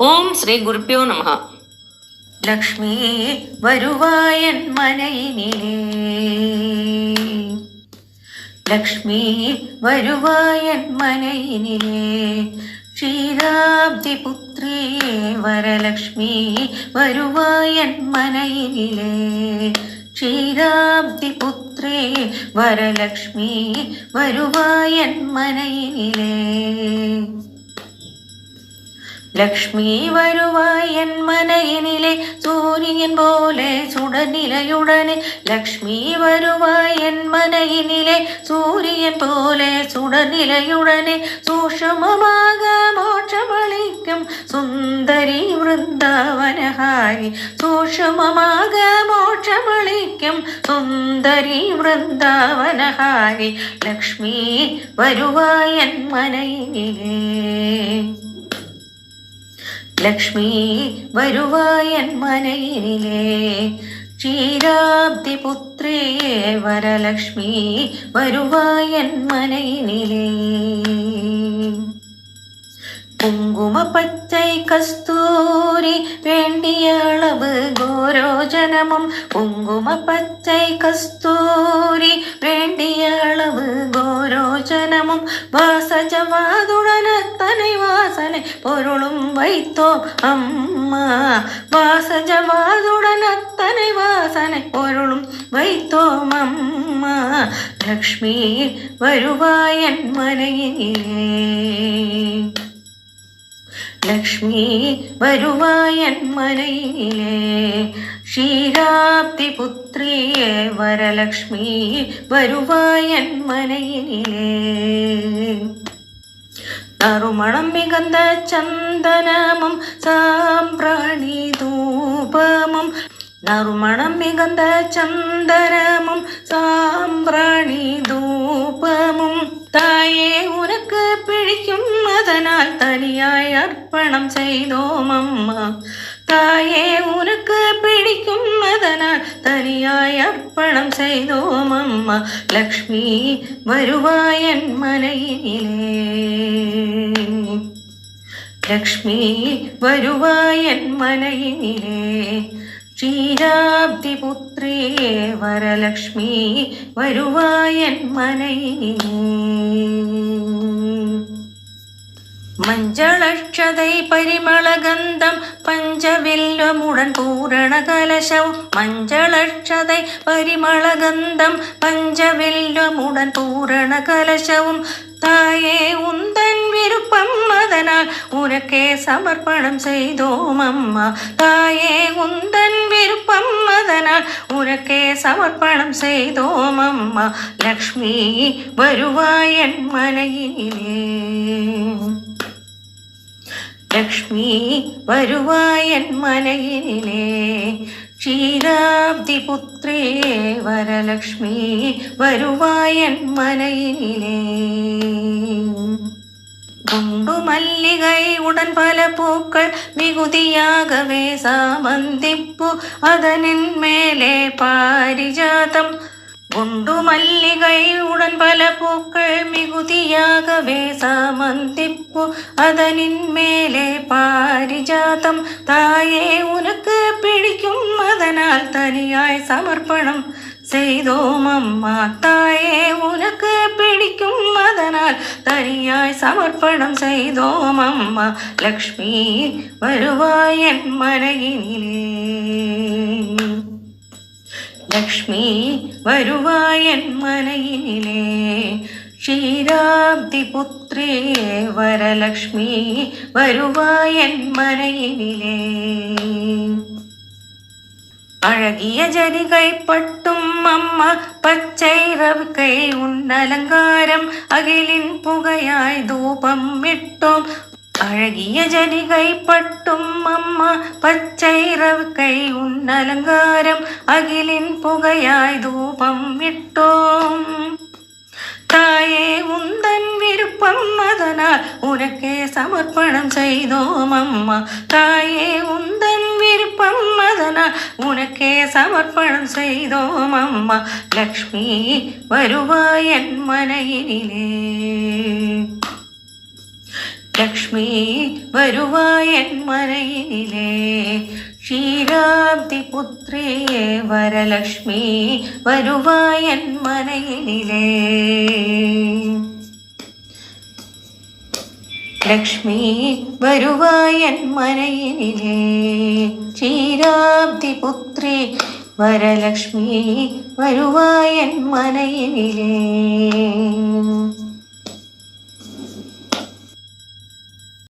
ഓം ശ്രീ ഗുരുഭ്യോ നമഃ. ലക്ഷ്മി വരുവായൻ മനയിനിലേ, ലക്ഷ്മി വരുവായൻ മനയിനിലേ, ക്ഷീരാബ്ദി പുത്രിയേ വരലക്ഷ്മി വരുവായൻ മനയിനിലേ, ക്ഷീരാബ്ദി പുത്രിയേ വരലക്ഷ്മി വരുവായൻ മനയിനിലേ. ലക്ഷ്മി വരുവായൻ മനയിനിലെ സൂര്യൻ പോലെ സുടനിലയുടനെ, ലക്ഷ്മി വരുവായൻ മനയിനിലെ സൂര്യൻ പോലെ സുടനിലയുടനെ, സൂക്ഷ്മമാക മോക്ഷമളിക്കും സുന്ദരി വൃന്ദാവനഹാരി, സൂക്ഷ്മമാക മോക്ഷമളിക്കും സുന്ദരി വൃന്ദാവനഹാരി, ലക്ഷ്മി വരുവായൻ മനയിനിലേ, ലക്ഷ്മി വരുവായൻ മനയിനിലേ, ക്ഷീരാബ്ദി പുത്രിയേ വരലക്ഷ്മി വരുവായൻ മനയിനിലേ. കുങ്കുമപ്പച്ചൈ കസ്തൂരി വേണ്ടിയ അളവ് ഗോരോചനമും, കുങ്കുമപ്പച്ചൈ കസ്തൂരി വേണ്ടിയ അളവ് ഗോരോചനമും, വാസജവാതുടനത്തனை வாசனை பொருளும் வைத்தோம் அம்மா, வாசஜவாதுடனத்தனை வாசனை பொருளும் வைத்தோம் அம்மா, லக்ஷ்மி வருவாயன் மனையினிலே, ലക്ഷ്മി വരുവായൻ മനയിനിലേ, ക്ഷീരാബ്ദി പുത്രിയേ വരലക്ഷ്മി വരുവായൻ മനയിനിലേ. നറുമണം മികந்த ചന്ദനമും സാമ്പ്രാണി ധൂപമും, നറുമണം മികந்த ചന്ദനമും സാമ്പ്രാണി ധൂപമും, തായേ ഉനക്ക് പിടിക്കും அதனால் தனியாய் அர்ப்பணம் செய்தோம் அம்மா, தாயே உனக்கு பிடிக்கும் அதனால் தனியாய் அர்ப்பணம் செய்தோம் அம்மா, லக்ஷ்மி வருவாயன் மனையினிலே, லக்ஷ்மி வருவாயன் மனையினிலே, ക്ഷീരാബ്ദി പുത്രിയേ വരലക്ഷ്മി വരുവായൻ മനയിനിലേ. മഞ്ചളക്ഷതൈ പരിമളഗന്ധം പഞ്ചവില്വമുടൻ പൂരണ കലശവും, മഞ്ചളക്ഷതൈ പരിമളഗന്ധം പഞ്ചവില്വമുടൻ പൂരണ കലശവും, തായേ ഉന്തൻ വിരുപ്പം அதனால் உனக்கே சமர்ப்பணம் செய்தோம் அம்மா, தாயே உந்தன் விருப்பம் அதனால் உனக்கே சமர்ப்பணம் செய்தோம் அம்மா, லக்ஷ்மி வருவாயன் மனையினிலே, ലക്ഷ്മി വരുവായൻ മനയിനിലേ, ക്ഷീരാബ്ദി പുത്രിയേ വരലക്ഷ്മി വരുവായൻ മനയിനിലേ. ഗുണ്ടുമല്ലികൈ ഉടൻ പല പൂക്കൾ മികുതിയാകവേ സാമന്തിപ്പു അതനിൻ മേലെ പാരിജാതം, ഗുണ്ടുമല്ലികൈ ഉടൻ പല പൂക്കൾ മികുതിയാകവേ സാമന്തിപ്പു അതനിൻ മേലെ പാരിജാതം, തായേ ഉനക്ക് പിടിക്കും அதனால் தனியாய் சமர்ப்பணம் செய்தோம் அம்மா, தாயே உனக்கு பிடிக்கும் அதனால் தனியாய் சமர்ப்பணம் செய்தோம் அம்மா, லக்ஷ்மி வருவாயன் மனையினிலே, ലക്ഷ്മി വരുവായൻ മനയിനിലേ, ക്ഷീരാബ്ദി പുത്രിയേ വരലക്ഷ്മി വരുവായൻ മനയിനിലേ. അഴകിയ ജരികൈ പട്ടും അമ്മ പച്ചൈ റവിക്കൈ ഉന്നലങ്കാരം, അകിലിൻ പുകയായി ധൂപം ഇട്ടോം, അഴകിയ ജനികൈ പട്ടും അമ്മ പച്ചൈ റവിക്കൈ ഉന്നലങ്കാരം, അകിലിൻ പുകയായി ധൂപം ഇട്ടോം, தாயே உந்தன் விருப்பம் அதனால் உனக்கே சமர்ப்பணம் செய்தோம் அம்மா, தாயே உந்தன் விருப்பம் அதனால் உனக்கே சமர்ப்பணம் செய்தோம் அம்மா, லக்ஷ்மி வருவாயன் மனையினிலே, ലക്ഷ്മി വരുവായൻ മനയിനിലേ ക്ഷീരാബ്ദി പുത്രിയെ വരലക്ഷ്മി വരുവായൻ മനയിനിലേ ലക്ഷ്മി വരുവായൻ മനയിനിലേ ക്ഷീരാബ്ദി പുത്രി വരലക്ഷ്മി വരുവായൻ മനയിനിലേ